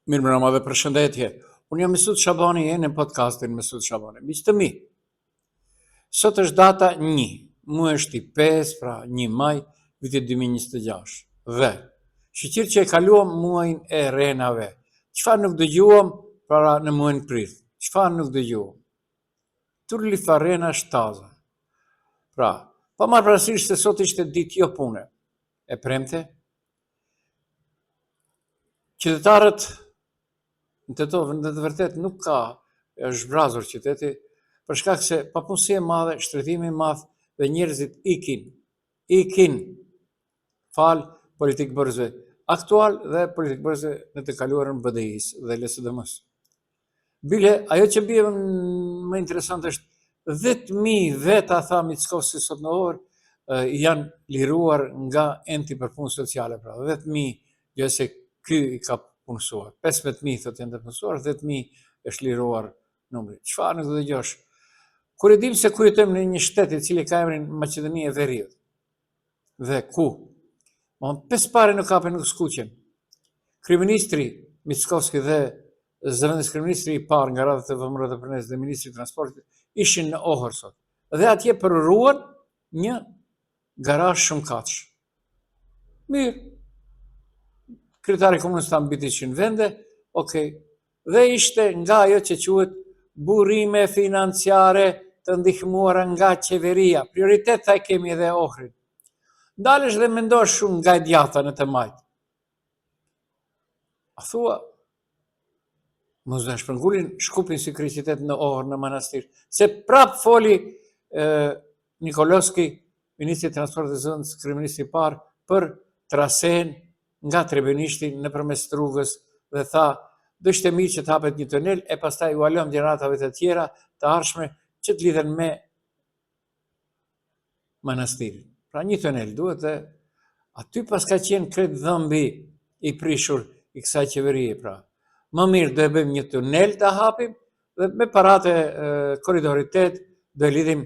Mirë mbrëma dhe përshëndetje. Unë jam Mesut Shabani, në podcastin Mesut Shabani. Miq të mi, sot është data 1, muaj 5, pra 1 maj, viti 2026. Dhe, shqyqyr që e kaluam muajin e renave, qëfar nuk dëgjuam para në muajin prit? Qëfar nuk dëgjuam? Tur li farena shtaza. Pra, pa marrë parasysh se sot ishte ditë jo pune. E premte, qytetarët në të vërtet nuk ka është zbrazur qyteti, për shkak se papunësia e madhe, shtrëtimi i madh dhe njerëzit ikin fal politikë bërësve aktual dhe politikë bërësve në të kaluarën BDI-s dhe LSDM-s. Bile, ajo që bie më interesant është 10.000 veta, tha Mickoski sot në orë, janë liruar nga enti për punë sociale, pra 10.000, jo se ky i ka punësuar. 15.000 thot janë të punësuar, 10.000 është liruar numri. Çfarë nuk do të dëgjosh? Kur e dim se ku jetojmë në një shtet i cili ka emrin Maqedonia e Veriut. Dhe ku? Ma pesë pare nuk kapen nuk skuqen. Kryeministri Mickoski dhe zëvendës kryeministri i parë nga radhët e vëmërët e përnes dhe ministri i transportit ishin në Ohër sot. Dhe atje përruan një garazh shumë kaç. Mirë. Kryetari i komunës thamë biti 100 vende, okay. Dhe ishte nga ajo që quhet burime financiare të ndihmuara nga qeveria. Prioritet tha kemi edhe Ohrin. Ndalesh dhe mendosh shumë nga e djatha në të majtë. A thua, mos dhe shpërngullin shkupin si kryeqytet në Ohër, në manastir. Se prap foli Nikoloski, ministri i transportit dhe zëvendës kryeministri i parë, për trasen nga Trebenishti nëpërmes rrugës dhe tha, do ishte mirë që të hapet një tunel e pastaj u alëm gjeneratave të tjera të ardhshme që të lidhen me manastirin. Pra një tunel duhet dhe aty pas ka qenë krejt dhëmbi i prishur i kësaj qeverie, pra. Më mirë do e bëjmë një tunel të hapim dhe me parate korridorit 8 do e lidhim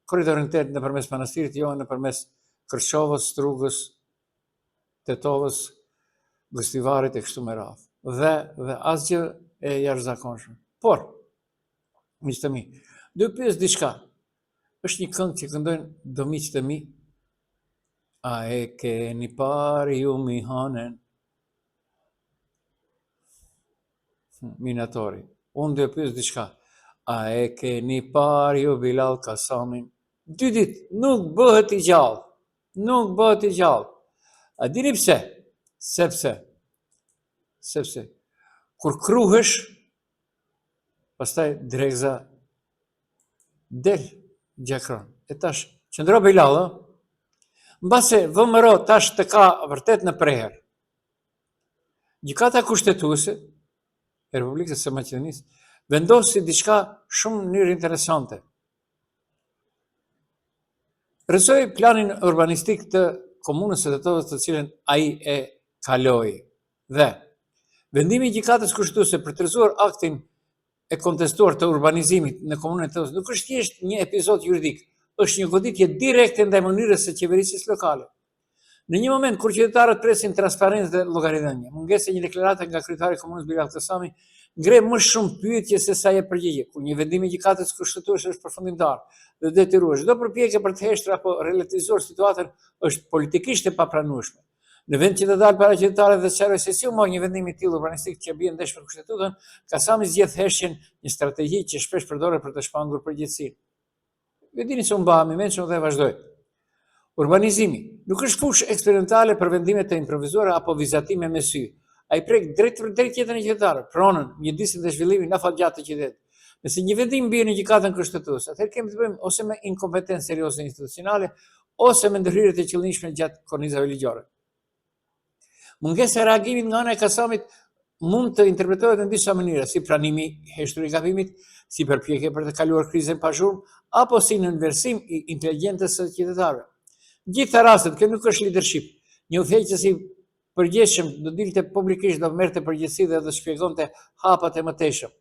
korridorin 8 nëpërmes manastirit, jo nëpërmes Kërçovës, Strugës, Tetovës, Gëstivarit e kështu me radhë. Dhe asgjë e jashtëzakonshme. Por, miq të mi, do pyes diçka. Është një këngë që këndojnë do miq të mi. A e keni parë ju Mihanen? Minatori. Unë do pyes diçka. A e keni parë ju Bilal Kasamin? 2 ditë nuk bëhet i gjallë. Nuk bëhet i gjallë. A dini pse? Sepse kur kruhesh, pastaj dregza del gjakron. E tash, qëndro Bilal, mbase VMRO tash të ka vërtet në preher. Gjykata kushtetuese e Republikës së Maqedonisë vendosi diçka shumë në mënyrë interesante. Rrësoi planin urbanistik të komunës së Tetovës, të cilën ai e kaloi. Dhe vendimi i gjykatës kushtetuese për të rrëzuar aktin e kontestuar të urbanizimit në komunën e Tetovës nuk është thjesht një epizod juridik, është një goditje direkte ndaj mënyrës së qeverisjes lokale. Në një moment kur qytetarët presin transparencë dhe llogaridhënie, mungesa e një deklarate nga kryetari i komunës Bilal Kasami ngre më shumë pyetje se sa jep përgjigje. Kur një vendim i gjykatës kushtetuese është përfundimtar dhe detyrues, çdo përpjekje për të heshtër apo relativizuar situatën është politikisht e papranueshme. Në vend që të dalë para qytetarëve dhe sqarojë se si u mor një vendim i tillë urbanistik që bie ndesh për kushtetutën, Kasami zgjedh heshtjen, një strategji që shpesh përdoret për të shpangur përgjegjësinë. Ju dini se u mbahemi mençur dhe vazhdoi. Urbanizimi nuk është fushë eksperimentale për vendime të improvisuara apo vizatime me sy. Ai prek drejt për drejt jetën e qytetarëve, pronën, mjedisin dhe zhvillimin në afat të qytetit. Nëse një vendim bie në gjykatën kushtetuese, atëherë kemi të bëjmë ose me inkompetencë serioze institucionale, ose me ndërhyrje të qëllimshme gjatë kornizave ligjore. Mungesa e reagimit nga ana e Kasamit mund të interpretohet në disa mënyra, si pranimi i heshtur i gabimit, si përpjekje për të kaluar krizën pa zhurmë, apo si në nënversim i inteligjencës së qytetarëve. Gjithë të rastet, kjo nuk është leadership. Një udhëheqës i përgjithshëm do dilte publikisht, do merrte përgjegjësi dhe do shpjegonte hapat e mëtejshëm.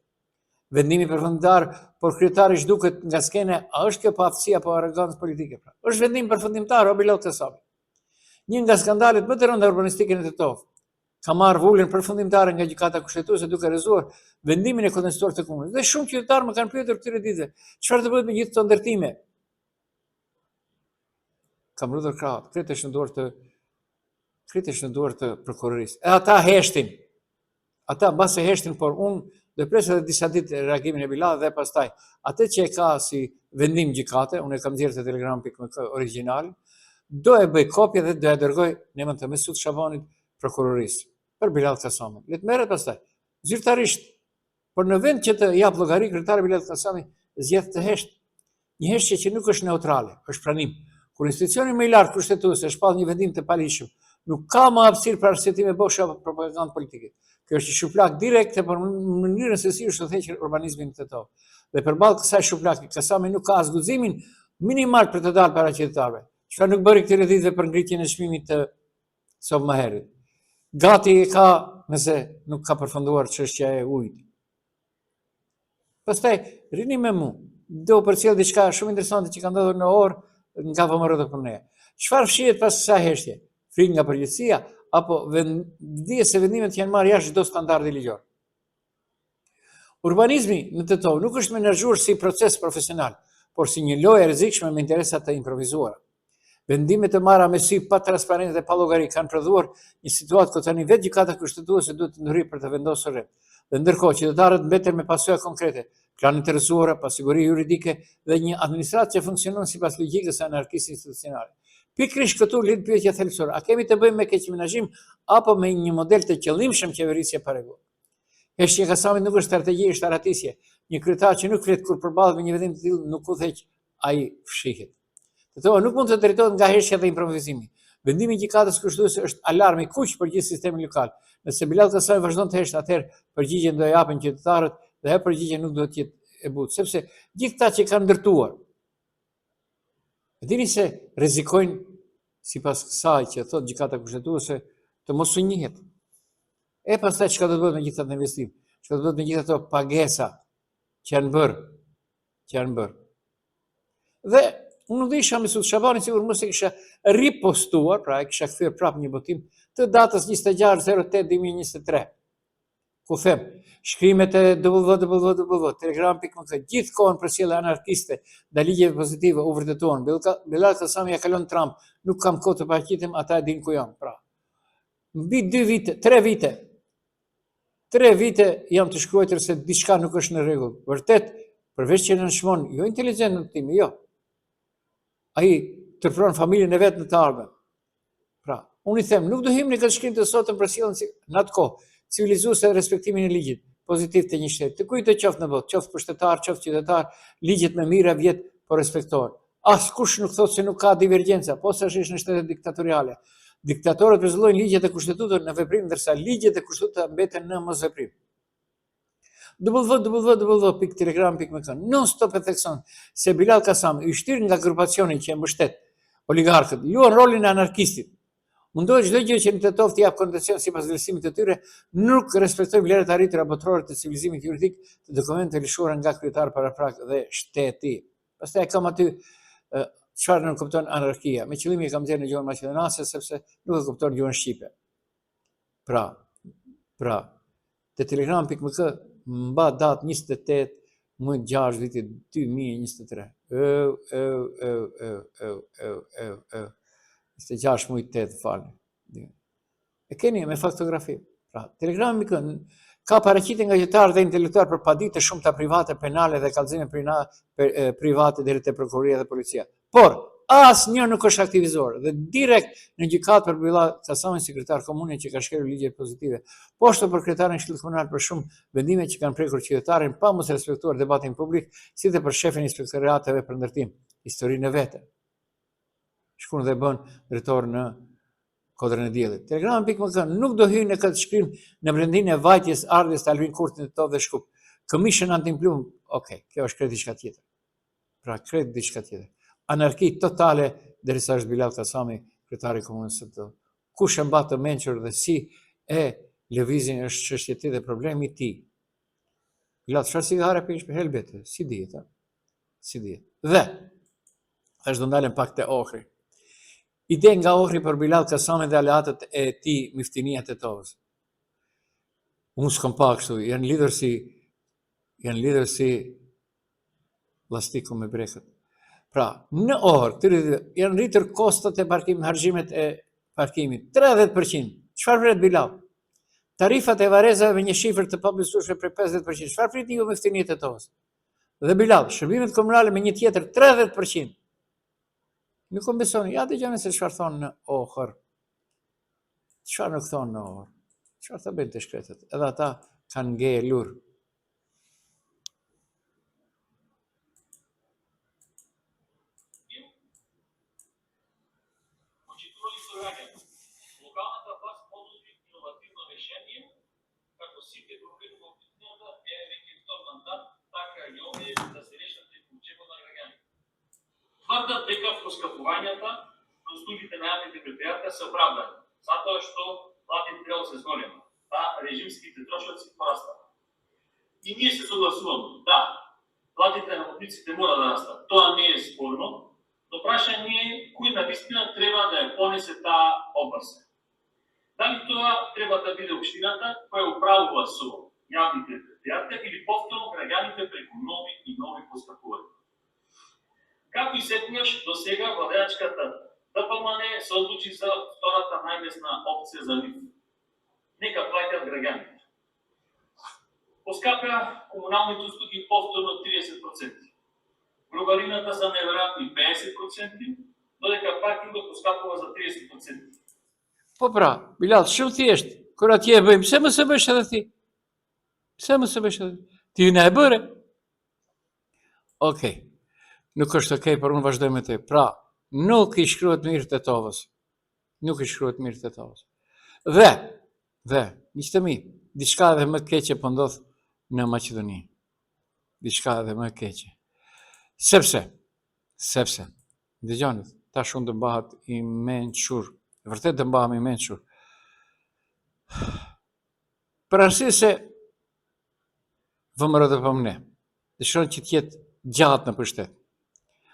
Vendimi përfundimtar, por kryetari zhduket nga skene, a është kjo paaftësi apo arrogancë politike? Është vendim përfundimtar o Bilal Kasami. Një nga skandalet më të rënda urbanistike në Tetovë. ka marrë vullin përfundimtare nga gjykata kushtetuese duke rezuar vendimin e kontestuar të komunës. Dhe shumë qytetarë më kanë pyetur këtyre ditëve, çfarë do bëhet me gjithë këto ndërtime? Kam rrudhur krahët, kritesh në duar të prokurorisë. E ata heshtin. Ata mbase heshtin, por unë do presë edhe disa ditë reagimin e Biladh dhe pastaj atë që e ka si vendim gjykate, unë e kam nxjerrë te telegram.me origjinal, do e bëj kopje dhe do e dërgoj në emër të Mesut Shabanit prokurorisë për Biladh Kasamin. Le të merret pastaj zyrtarisht, por në vend që të jap llogari kryetari Biladh Kasami zgjedh të hesht, një heshtje që nuk është neutrale, është pranim. Kur institucioni më i lartë kushtetues e shpall një vendim të palishëm, nuk ka më hapësirë për arsyetime bosha apo propagandë politike. Kjo është shuplak direkte për mënyrën se si është udhëhequr urbanizmin të tokë. Dhe përballë kësaj shuplaki, Kasami nuk ka as guximin minimal për të dalë para qytetarëve. Çfarë nuk bëri këtyre ditëve për ngritjen e çmimit të sot më herët. Gati e ka, nëse nuk ka përfunduar çështja e ujit. Pastaj rini me mua. Do përcjell diçka shumë interesante që ka ndodhur në orë nga VMR për ne. Çfarë fshihet pas kësaj heshtje? Frikë nga përgjegjësia apo dije se vendimet janë marrë jashtë çdo standardi ligjor. Urbanizmi në të tokë nuk është menaxhuar si proces profesional, por si një lojë e rrezikshme me interesa të improvisuara. Vendimet e marra me sy pa transparente dhe pa llogari kanë prodhuar një situatë ku tani vetë gjykata kushtetuese duhet të ndryhej për të vendosur rreth. Dhe ndërkohë qytetarët mbeten me pasoja konkrete, planë të rrezuara, pasiguri juridike dhe një administratë që funksionon sipas logjikës së anarkisë institucionale. Pikërisht këtu lind pyetja thelbësore: a kemi të bëjmë me keqmenaxhim apo me një model të qëllimshëm qeverisje pa rregull? Heshtja e Kasamit nuk është strategji, është aratisje. Një kryetar që nuk flet kur përballet me një vendim të tillë nuk udhëheq, ai fshihet. Këto nuk mund të drejtohet nga heshtja dhe improvizimi. Vendimi i gjykatës kushtetuese është alarm i kuq për gjithë sistemin lokal. Nëse Biladh Kasami vazhdon të heshtë, atëherë përgjigjen do japin qytetarët dhe ajo përgjigje nuk do të jetë e butë, sepse gjithë ata që kanë ndërtuar, dini se rrezikojnë sipas kësaj që thot gjykata kushtetuese të mos u njihet. E pastaj çka do të bëhet me gjithë ato investim? Çka do të bëhet me gjithë ato pagesa që janë bërë? Dhe unë do isha Mesut Shabani, sigur mos e kisha ripostuar, pra e kisha kthyer prapë një botim të datës 26/08/2023. Ku them, shkrimet e www.telegram.me gjithë kohën për sjellje anarkiste dhe ligjeve pozitive u vërtetuan. Biladh Kasami ja kalon Trump, nuk kam kohë të paqitem, ata e din ku jam. Pra, mbi 2 vite, 3 vite jam të shkruar se diçka nuk është në rregull. Vërtet, përveç që nënshmon, jo inteligent në tim, jo. Ai tërpron familjen e vet në të ardhmen. Pra, unë i them, nuk do him në këtë shkrim të sotëm për sjelljen në atë kohë civilizuese dhe respektimin e ligjit pozitiv të një shteti. Të kujt të qoftë në botë, qoftë pushtetar, qoftë qytetar, ligjet me mira vjet po respektohen. Askush nuk thotë se nuk ka divergjenca, posaçërisht në shtete diktatoriale. Diktatorët përzullojnë ligjet e kushtetuara në veprim, ndërsa ligjet e kushtetuara mbeten në mosveprim. www.telegram.me non-stop e thekson se Biladh Kasami, i shtyr nga grupacioni që e mbështet oligarkët, luan rolin e anarkistit. Mundohet çdo gjë që në të toftë jap koncesion sipas vlerësimit të tyre, nuk respektojnë vlerat e arritura botërore të civilizimit juridik të dokumenteve të lëshuara nga kryetar paraprak dhe shteti. Pastaj kam aty çfarë nuk kupton anarkia. Me qëllim e kam dhënë në gjuhën maqedonase sepse nuk e kupton gjuhën shqipe. Pra, te telegram.me mba datë 28/6/2023. 26/8, falni. E keni me faktografi. Pra, telegrami ka paraqitje nga qytetarë dhe intelektuar për paditë të shumta private, penale dhe kallëzime private deri te prokuroria dhe policia. Por asnjë nuk është aktivizuar dhe direkt në gjykatë për Biladh Kasami, sekretar komune që ka shkelur ligje pozitive. Poshtë për kryetarin e Këshillit Komunal për shumë vendime që kanë prekur qytetarin pa mos respektuar debatin publik, si dhe për shefin e inspektorateve për ndërtim, historinë e vete. Shkon dhe bën drejtor në Kodrën e Diellit. Telegram.me nuk do hyjë në këtë shkrim në brendinë e vajtjes ardhjes të Alvin Kurtit të Tove dhe Shkup. Commission anti-plumb, okay, kjo është kredi diçka tjetër. Pra, kredi diçka tjetër. Anarki totale derisa është Biladh Kasami, kryetari i komunës së Tove. Kush e mbat të mençur dhe si e lëvizin është çështje e tij dhe problemi i tij. Biladh çfarë sigare pish për helbete, si dihet. Dhe tash do ndalem pak te Ohri. Ide nga Ohri për Biladh Kasami dhe aleatët e tij Miftinia të Tovës. Unë s'kam pa kështu, janë lidhër si llastiku me brekët. Pra, në orë, janë rritër kostat e parkimit, harxhimet e parkimit, 30%. Çfarë vret Bilal? Tarifat e varezave me një shifër të pabesueshme për 50%. Çfarë pritni ju me ftiniet e tovës? Dhe Bilal, shërbimet komunale me një tjetër 30%. Nuk më besoni, ja dëgjoni se çfarë thonë në ohër. Çfarë nuk thonë në ohër? Çfarë të bëjnë të shkretët? Edhe ata kanë ngeje lurë. Локалната власт понуди иновативно решение, како сите други опитнија е веќе втор мандат, така и овие да се решат преку џебот на граѓаните. Тврдат дека поскапувањата на услугите на јавните предпријатија се оправдани, затоа што платите треба се зголема, режимските трошоци порастаа. И ние се согласуваме, да, платите на патниците мора да растат, тоа не е спорно, но прашање е кој навистина треба да ја понесе таа обврска. Дали тоа треба да биде општината која управува со јавните предпријатија или повторно граѓаните преку нови и нови поскапувања. Како и секогаш до сега владеачката ДПМН се одлучи за втората најлесна опција за нив. Нека плаќаат граѓаните. Поскапа комуналните услуги повторно 30%. Гробарината за неверојатни 50%, додека паркингот поскапува за 30%. Po pra, Bilal, shumë thjesht, kur atje e bëjmë, pse më së bësh edhe ti? Pse më së bësh edhe ti? Ti na e bëre? Okej, nuk është okej, por unë vazhdoj me te. Pra, nuk i shkruhet mirë të tovës. Nuk i shkruhet mirë të tovës. Dhe, miqtë mi, diçka edhe më keqe po ndodh në Maqedoni. Diçka edhe më keqe. Sepse, dëgjoni, tash unë të mbahet i mençur. Vërtet të mbahem i mençur. Për arsye se VMRO DPMN dëshiron që të jetë gjatë në pushtet.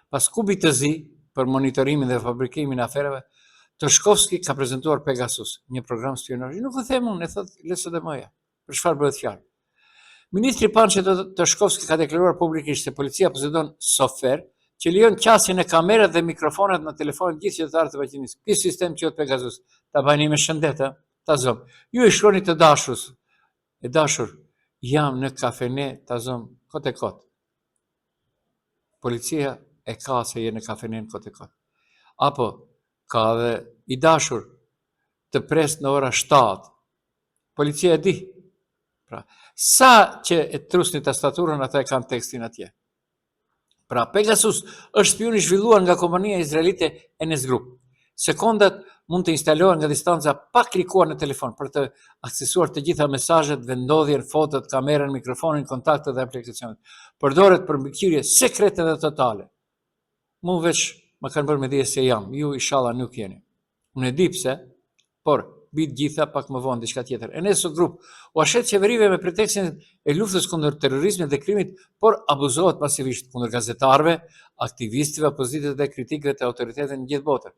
Pas kubit të zi për monitorimin dhe fabrikimin e afereve, Toshkovski ka prezantuar Pegasus, një program spionazhi. Nuk e them unë, e thot LSDM-ja. Për çfarë bëhet fjalë? Ministri Pançe Toshkovski ka deklaruar publikisht se policia posedon software që lejon qasjen e kamerat dhe mikrofonat në telefonin gjithë qytetarët e Maqedonisë. Ky sistem quhet Pegasus. Ta bani me shëndet, ta zom. Ju i shkroni të dashur, jam në kafene, ta zom, kot e kot. Policia e ka se je në kafenen kot e kot. Apo, ka dhe i dashur të pres në ora 7. Policia e di. Pra, sa që e trusni tastaturën, ata e kanë tekstin atje. Pra, Pegasus është spion i zhvilluar nga kompania izraelite NS Group. Sekondat mund të instalohen nga distanca pa klikuar në telefon për të aksesuar të gjitha mesazhet, vendodhjen, fotot, kamerën, mikrofonin, kontaktet dhe aplikacionet. Përdoret për mbikëqyrje sekrete dhe totale. Mu veç më kanë bërë me dije se jam, ju inshallah nuk jeni. Unë e di pse, por bit gjitha pak më vonë diçka tjetër. NS Group u ashet qeverive me pretekstin e luftës kundër terrorizmit dhe krimit, por abuzohet masivisht kundër gazetarëve, aktivistëve, opozitës dhe kritikëve të autoriteteve në gjithë botën.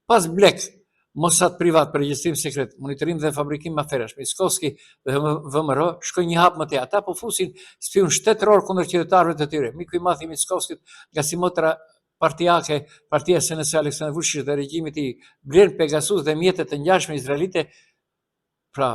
Pas blek, Mossad privat për regjistrim sekret, monitorim dhe fabrikim aferash, Miskovski dhe VMRO shkojnë një hap më te. Ata po fusin spion shtetëror kundër qytetarëve të tyre. Miku i madh i Miskovskit nga Simotra partijake, partia SNS Aleksandar Vučić dhe regjimit i blen Pegasus dhe mjetet të ngjashme izraelite, pra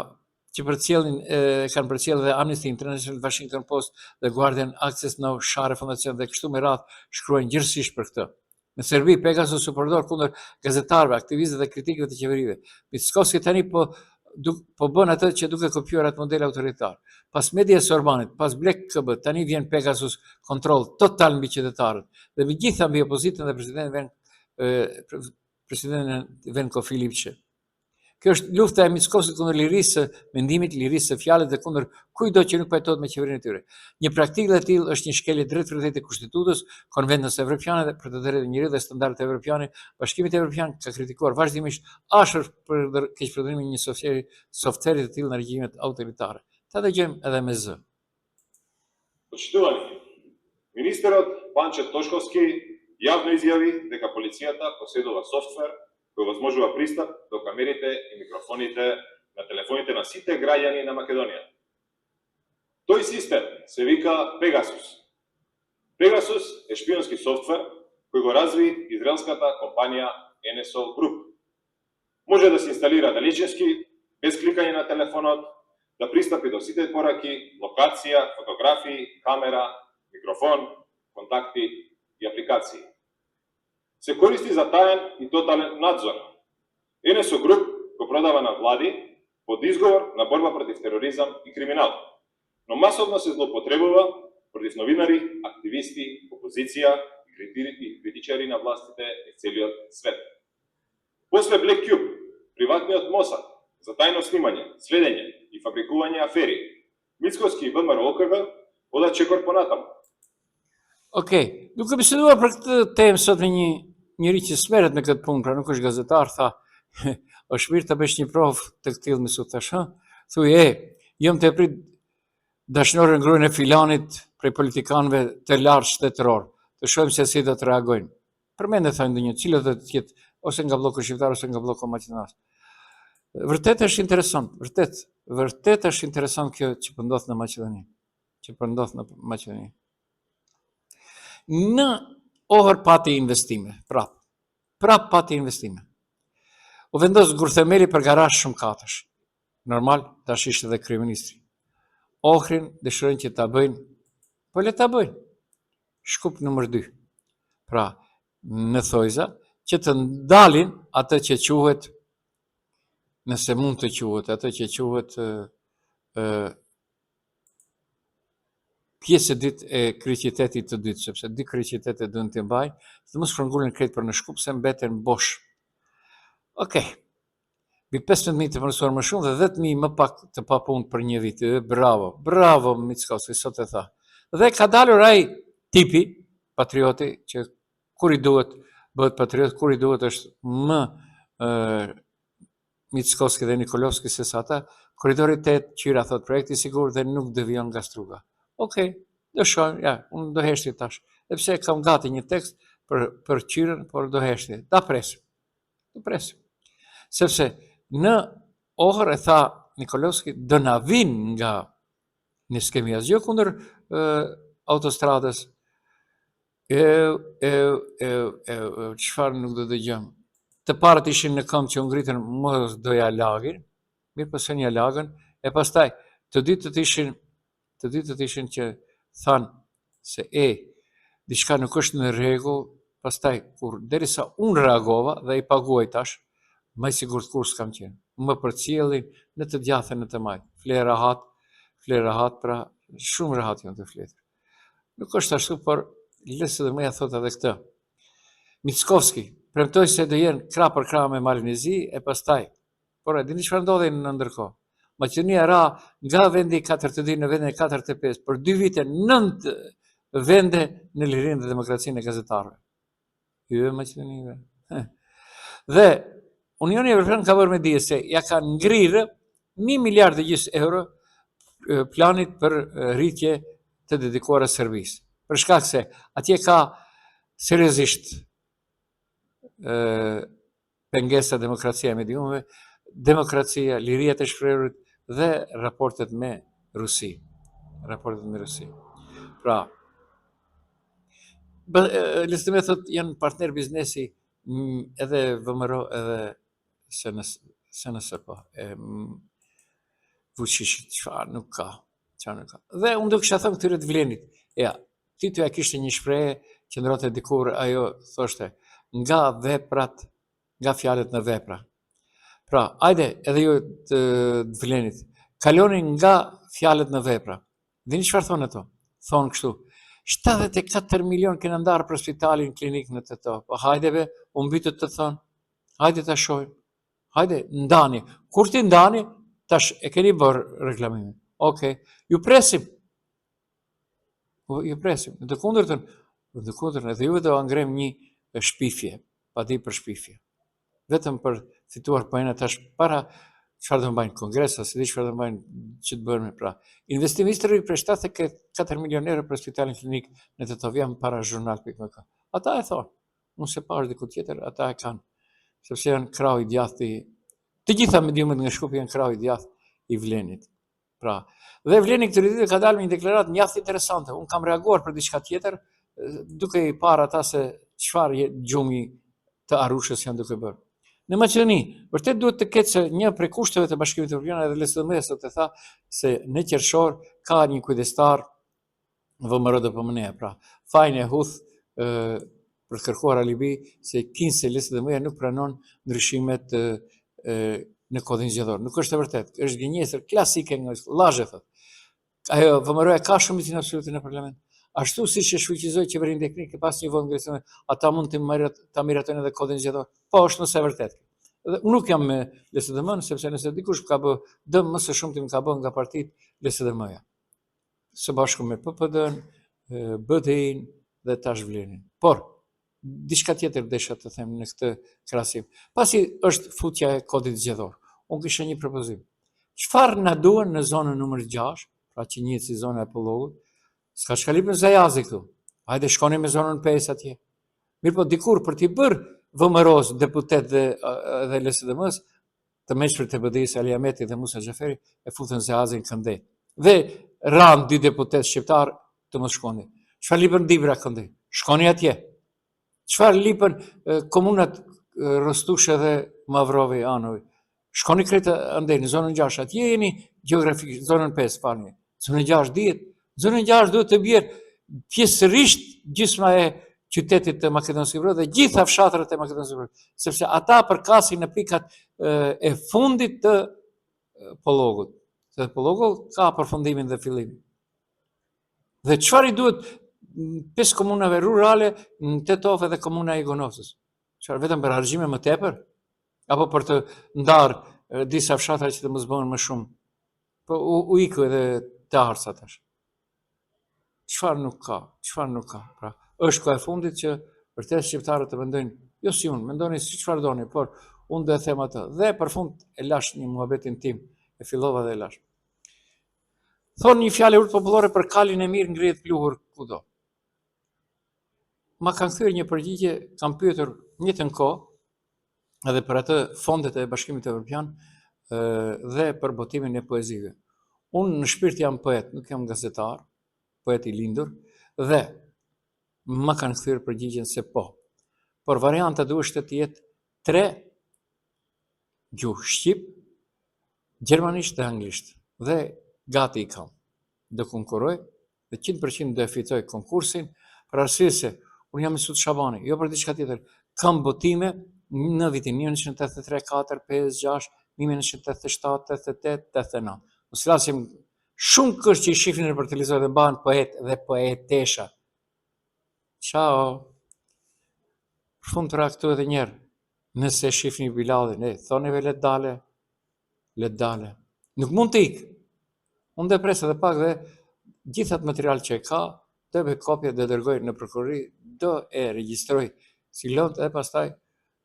që kanë përcjellë dhe Amnesty International, Washington Post dhe Guardian Access Now, Share Fondacion dhe kështu me radhë shkruajnë gjithësisht për këtë. Në Serbi, Pegasus u përdor kundër gazetarëve, aktivistëve dhe kritikëve të qeverive. Miskovski tani po bën atë që duke kopjuar atë model autoritar. Pas medias Orbanit, pas Black KB, tani vjen Pegasus kontroll total mbi qytetarët dhe mbi gjitha mbi opozitën dhe presidentin Venko Filipçi. Kjo është lufta e Miskovskit kundër lirisë së mendimit, lirisë së fjalës dhe kundër kujdo që nuk pajtohet me qeverinë e tyre. Një praktikë e tillë është një shkelje drejt vërtetë e Kushtitutës, konventës evropiane dhe për të drejtat e njerëzit dhe standardet evropiane. Bashkimi Evropian ka kritikuar vazhdimisht ashër për keqpërdorimin e një softveri të tillë në regjimet autoritare. Ta dëgjojmë edhe me zë. Почитувани, министерот Панче Тошковски јавно изјави дека полицијата поседува софтвер кој возможува пристап до камерите и микрофоните на телефоните на сите граѓани на Македонија. Той систем се вика Pegasus. Pegasus е шпионски софтвер кој го разви израелската компанија NSO Group. Може да се инсталира далечински, без кликање на телефонот, да пристапи до сите пораки, локација, фотографии, камера, микрофон, контакти и апликации. Се користи за таен и тотален надзор. NSO Group го продава на влади под изговор на борба против тероризам и криминал, но масовно се злоупотребува против новинари, активисти, опозиција и критичари на властите из целиот свет. После Black Cube, приватниот Мосад, за тајно снимање, следење и фабрикување афери, Мицковски и ВМРО ОКГ одат чекор понатаму. Okej, duke biseduar për këtë temë sot me njëri që smeret në këtë punë, pra nuk është gazetar, tha, është mirë të bësh një provë të këtillë më sot tash, thuaj, jam të prit dashnore ngrujën e filanit prej politikanëve të lartë shtetëror, të shohim se si do të reagojnë. Përmende thënë ndonjë, cilët do të jetë ose nga bloku shqiptar ose nga bloku maqedonas. Vërtet është interesant, vërtet është interesant kjo që po ndodh në Maqedoni. Në orë pati investime, prap pati investime. U vendos gurthemeli për garazh shumë katësh. Normal, tash ishte edhe kryeministri. Ohrin dëshirojnë që ta bëjnë, po le ta bëjnë. Shkup nëmër 2. Pra, në thojza, që të ndalin atë që quhet, nëse mund të quhet, atë që quhet pjesë e dytë e kryeqytetit të dytë, sepse dy kryeqytete duhen të mbajnë, të mos shkëngulën krejt për në Shkup, se mbeten bosh. Okej. Mbi 15.000 të punësuar më shumë dhe 10.000 më pak të papunë për një vit. Bravo, Mickovski, sot e tha. Dhe ka dalur ai tipi, patrioti, që kur i duhet bëhet patriot, kur i duhet është më Mickovski dhe Nikolovski se sa ata, koridori 8, qyra thot projekti sigur dhe nuk devion nga struga. Okej, do shohim, unë do heshti tash. Epse kam gati një tekst për qyrën, por do heshti. Da presim. Sepse në orë e tha Nikolovski, do na vinë nga ne skemi asgjë kundër autostradës. Çfarë nuk do dëgjojmë. Të parët ishin në këmbë që u ngritën, mos doja lagin, mirë po se një lagën, e pastaj të ditët ishin që thanë se diçka nuk është në rregull, pastaj kur derisa unë reagova dhe i paguaj tash, më sigurt kur s'kam qenë. Më përcjellin në të djathtë në të majtë. Fle rahat, pra shumë rahat janë të fletur. Nuk është ashtu, por lesë dhe mëja thot edhe këtë. Mickovski premtoi se do jenë krah për krah me Malinizi e pastaj. Por e dini çfarë ndodhi në ndërkohë? Maqedonia ra nga vendi 42 në vendin e 45 për 2 vite 9 vende në lirinë dhe demokracinë e gazetarëve. Maqedonive. Dhe Unioni Evropian ka bërë me dije se ja ka ngrirë 1 miliard e gjys euro planit për rritje të dedikuara Serbisë. Për shkak se atje ka seriozisht pengesa demokracia e mediumëve, demokracia, liria të shprehurit dhe raportet me Rusi. Pra, listëme thot janë partner biznesi edhe VMRO edhe SNS po. Vučićit, çfarë nuk ka. Dhe unë do kisha thënë këtyre të Vlenit, Tito ja kishte një shprehje që ndrote dikur, ajo thoshte, nga veprat, nga fjalët në vepra. Pra, ajde, edhe ju të Vlenit, kaloni nga fjalët në vepra. Dini çfarë thonë ato? Thonë kështu, 74 milion kena ndarë për spitalin klinik në të to. Po hajde be, u mbytët të thonë, hajde ta shohim. Hajde, ndani. Kur ti ndani, tash e keni bërë reklamimin. Okej, ju presim. Në të kundërtën, edhe juve do angrem një shpifje, pa di për shpifje. Vetëm për fituar pojene tash para çfarë do mbajnë kongresa, se di çfarë do mbajnë që të bërme pra. Investiministri për 74 milion euro për spitalin klinik në të tovjam para zhurnal.mk. Ata e thonë, unë se pa është diku tjetër, ata e kanë, sepse janë krau i djathtë, të gjitha mediumet nga Shkupi janë krau i djathtë i Vlenit. Pra, dhe vleni këtë ditë ka dalë me një deklaratë mjaft interesante. Unë kam reaguar për diçka tjetër, duke i parë ata se çfarë gjumi të Arushës janë duke bërë. Në Maqedoni, vërtet duhet të ketë se një prej kushteve të Bashkimit Evropian edhe LSDM sot e tha se në qershor ka një kujdestar VMRO-DPMNE, pra fajin e Huth për të kërkuar alibi se kinse LSDM nuk pranon ndryshimet në kodin zgjedhor. Nuk është e vërtet, është gënjeshtër klasike nga llazhe thot. Ajo VMRO ka shumicën absolute në parlament. Ashtu siç e shfuqizoi qeverinë teknike pas një votë ngresëme, ata mund ta miratojnë edhe kodin zgjedhor. Po është nëse e vërtet. Dhe unë nuk jam me LSDM-n, sepse nëse dikush ka bë dëm më së shumti më ka bë nga partitë LSDM-ja. Së bashku me PPD-n, BDI-n dhe tash Vlenin. Por diçka tjetër desha të them në këtë krahasim. Pasi është futja e kodit zgjedhor, unë kisha një propozim. Çfarë na duan në zonën numër 6, pra që njihet si zona e Pollogut, s'ka shkalim në Zajazi këtu. Hajde shkoni me zonën 5 atje. Mirë po dikur për t'i bërë VMRO-s deputet dhe LSDM-s, të meqpër të BDI-s Ali Ahmeti dhe Musa Xhaferi e futën Zajazin këndej. Dhe ranë 2 deputet shqiptar të mos shkoni. Çfarë lipën Dibra këndej? Shkoni atje. Çfarë lipën komunat Rostushe dhe Mavrovi Anovi? Shkoni krejt andej në zonën 6, atje jeni gjeografik, zonën 5, falni. Zonën 6 dihet, zonën 6 duhet të bjerë pjesërisht gjysma e qytetit të Maqedonisë së Veriut dhe gjitha fshatrat e Maqedonisë së Veriut, sepse ata përkasin në pikat e fundit të Pollogut. Se Pollogu ka përfundimin dhe fillimin. Dhe çfarë i duhet 5 komunave rurale në Tetov dhe komuna e Gonosës? Çfarë vetëm për argjime më tepër? Apo për të ndarë disa fshatra që të mos bëhen më shumë? Po u iku edhe të arsa tash. Çfarë nuk ka? Pra, është koha e fundit që vërtet shqiptarët të mendojnë, jo si unë, mendoni si çfarë doni, por unë do të them atë. Dhe për fund e lash një muhabetin tim, e fillova dhe e lash. Thonë një fjalë urtë popullore për kalin e mirë ngrihet pluhur kudo. Ma kanë thyer një përgjigje, kam pyetur një të kohë edhe për atë fondet e Bashkimit Evropian dhe për botimin e poezive. Unë në shpirt jam poet, nuk jam gazetar, poet i lindur, dhe ma kanë thyer përgjigjen se po. Por varianta duhet të jetë 3 gjuhë, shqip, gjermanisht dhe anglisht. Dhe gati i kam. Do konkurroj dhe 100% do e fitoj konkursin, për arsye se unë jam Mesut Shabani, jo për diçka tjetër. Kam botime në vitin 1983, 4, 5, 6, 1987, 88, 89. Mos flasim shumë kësht që i shifnin për televizor dhe mbahen poet dhe poetesha. Ciao. Për fund të raktu edhe njerë, nëse shifni Biladin, thoneve let dale. Nuk mund të ikë. Unë dhe presë edhe pak dhe gjithat material që e ka, do e kopje dhe dërgoj në prokurori, do e regjistroj si lëndë dhe pastaj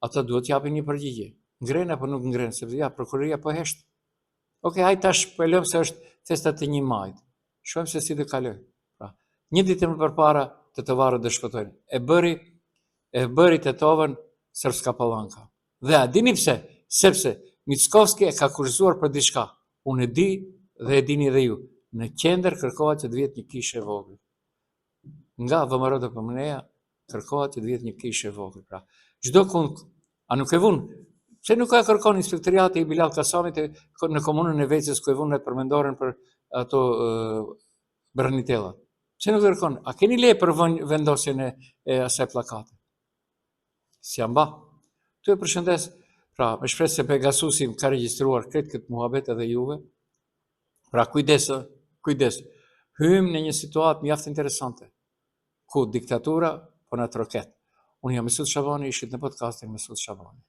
ata duhet japin një përgjigje. Ngren apo nuk ngren, sepse ja, prokuroria po hesht. Okej, hajde tash po e lëm se është festa të 1 majit. Shohim se si do kaloj. Pra, një ditë më përpara të varët do shpëtojnë. E bëri Tetovën Srpska Palanka. Dhe a dini pse? Sepse Mickovski e ka kurzuar për diçka. Unë e di dhe e dini edhe ju. Në qendër kërkohet që të vihet një kishë e vogël. Nga VMRO-DPMNE-ja kërkohet që të vihet një kishë e vogël. Pra, çdo kund, a nuk e vun? Pse nuk ka kërkon inspektoriati i Bilal Kasamit në komunën e Vecës ku e vunet përmendoren për ato Branitella? Pse nuk kërkon? A keni leje për vendosjen e asaj plakate? Si jam ba? Tu e përshëndes, pra, me shpresë se Pegasusi më ka regjistruar këtë muhabet edhe juve. Pra, kujdes. Hymë në një situatë mjaft interesante, ku diktatura po na troket. Unë jam Mesut Shabani, ishit në podcastin Mesut Shabani.